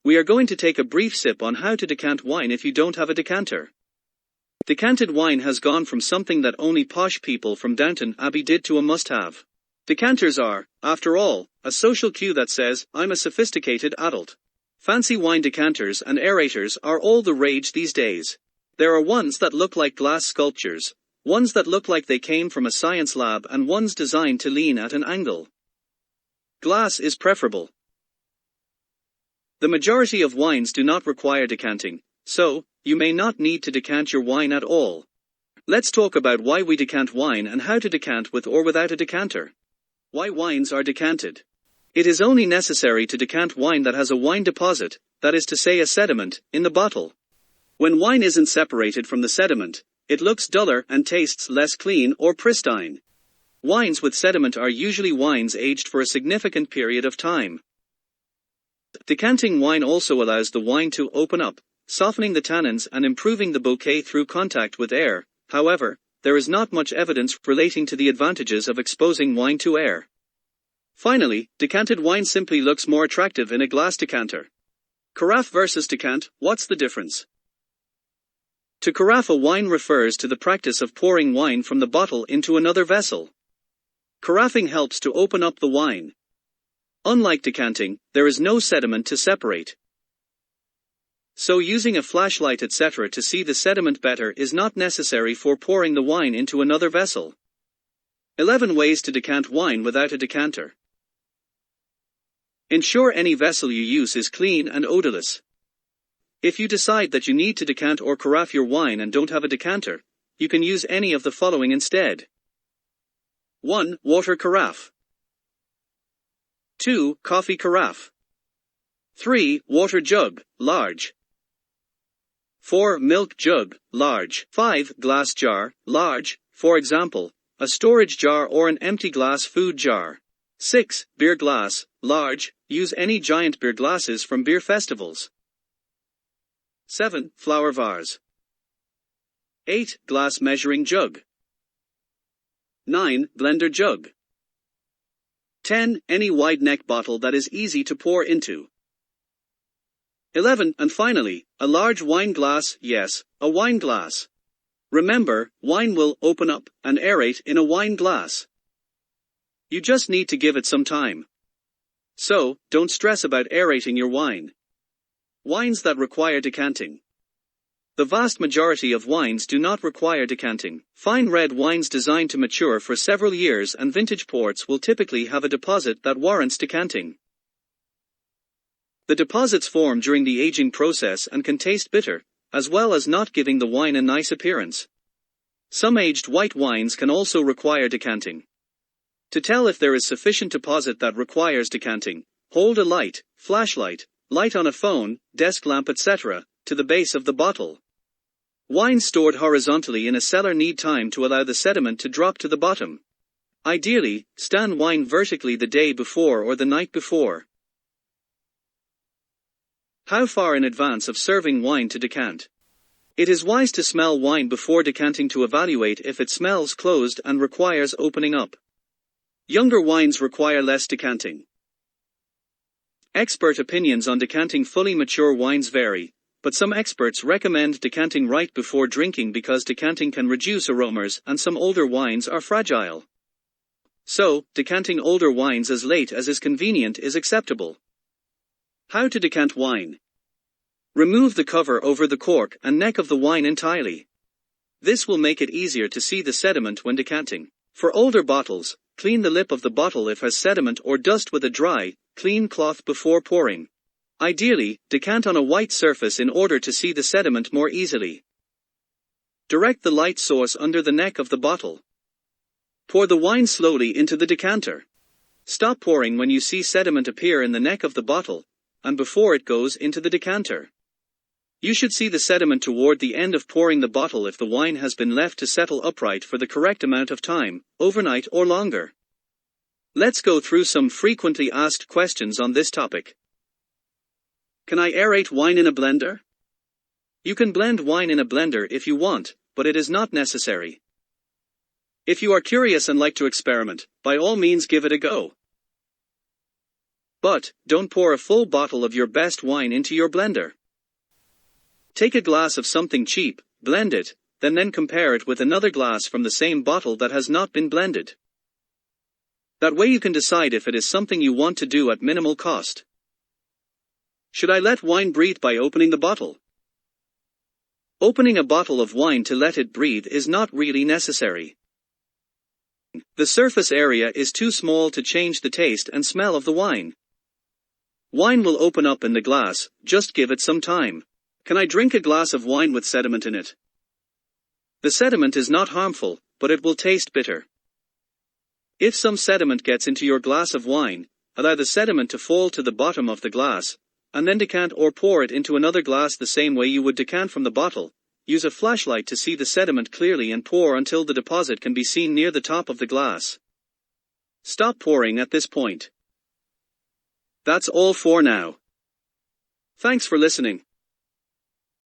We are going to take a brief sip on how to decant wine if you don't have a decanter. Decanted wine has gone from something that only posh people from Downton Abbey did to a must-have. Decanters are, after all, a social cue that says, I'm a sophisticated adult. Fancy wine decanters and aerators are all the rage these days. There are ones that look like glass sculptures, ones that look like they came from a science lab, and ones designed to lean at an angle. Glass is preferable. The majority of wines do not require decanting, so, you may not need to decant your wine at all. Let's talk about why we decant wine and how to decant with or without a decanter. Why wines are decanted. It is only necessary to decant wine that has a wine deposit, that is to say a sediment, in the bottle. When wine isn't separated from the sediment, it looks duller and tastes less clean or pristine. Wines with sediment are usually wines aged for a significant period of time. Decanting wine also allows the wine to open up, softening the tannins and improving the bouquet through contact with air. However, there is not much evidence relating to the advantages of exposing wine to air. Finally, decanted wine simply looks more attractive in a glass decanter. Carafe versus decant, what's the difference? To carafe a wine refers to the practice of pouring wine from the bottle into another vessel. Carafing helps to open up the wine. Unlike decanting, there is no sediment to separate. So using a flashlight etc. to see the sediment better is not necessary for pouring the wine into another vessel. 11 ways to decant wine without a decanter. Ensure any vessel you use is clean and odorless. If you decide that you need to decant or carafe your wine and don't have a decanter, you can use any of the following instead. 1. Water carafe. 2. Coffee carafe. 3. Water jug, large. 4. Milk jug, large. 5. Glass jar, large, for example, a storage jar or an empty glass food jar. 6. Beer glass, large, use any giant beer glasses from beer festivals. 7. Flower vase. 8. Glass measuring jug. 9. Blender jug. 10. Any wide neck bottle that is easy to pour into. 11. And finally, a large wine glass, yes, a wine glass. Remember, wine will open up and aerate in a wine glass. You just need to give it some time. So, don't stress about aerating your wine. Wines that require decanting. The vast majority of wines do not require decanting. Fine red wines designed to mature for several years and vintage ports will typically have a deposit that warrants decanting. The deposits form during the aging process and can taste bitter, as well as not giving the wine a nice appearance. Some aged white wines can also require decanting. To tell if there is sufficient deposit that requires decanting, hold a flashlight, light on a phone, desk lamp etc., to the base of the bottle. Wines stored horizontally in a cellar need time to allow the sediment to drop to the bottom. Ideally, stand wine vertically the day before or the night before. How far in advance of serving wine to decant? It is wise to smell wine before decanting to evaluate if it smells closed and requires opening up. Younger wines require less decanting. Expert opinions on decanting fully mature wines vary, but some experts recommend decanting right before drinking because decanting can reduce aromas and some older wines are fragile. So, decanting older wines as late as is convenient is acceptable. How to decant wine. Remove the cover over the cork and neck of the wine entirely. This will make it easier to see the sediment when decanting. For older bottles, clean the lip of the bottle if it has sediment or dust with a dry, clean cloth before pouring. Ideally, decant on a white surface in order to see the sediment more easily. Direct the light source under the neck of the bottle. Pour the wine slowly into the decanter. Stop pouring when you see sediment appear in the neck of the bottle, and before it goes into the decanter. You should see the sediment toward the end of pouring the bottle if the wine has been left to settle upright for the correct amount of time, overnight or longer. Let's go through some frequently asked questions on this topic. Can I aerate wine in a blender? You can blend wine in a blender if you want, but it is not necessary. If you are curious and like to experiment, by all means give it a go. But, don't pour a full bottle of your best wine into your blender. Take a glass of something cheap, blend it, then compare it with another glass from the same bottle that has not been blended. That way you can decide if it is something you want to do at minimal cost. Should I let wine breathe by opening the bottle? Opening a bottle of wine to let it breathe is not really necessary. The surface area is too small to change the taste and smell of the wine. Wine will open up in the glass, just give it some time. Can I drink a glass of wine with sediment in it? The sediment is not harmful, but it will taste bitter. If some sediment gets into your glass of wine, allow the sediment to fall to the bottom of the glass, and then decant or pour it into another glass the same way you would decant from the bottle. Use a flashlight to see the sediment clearly and pour until the deposit can be seen near the top of the glass. Stop pouring at this point. That's all for now. Thanks for listening.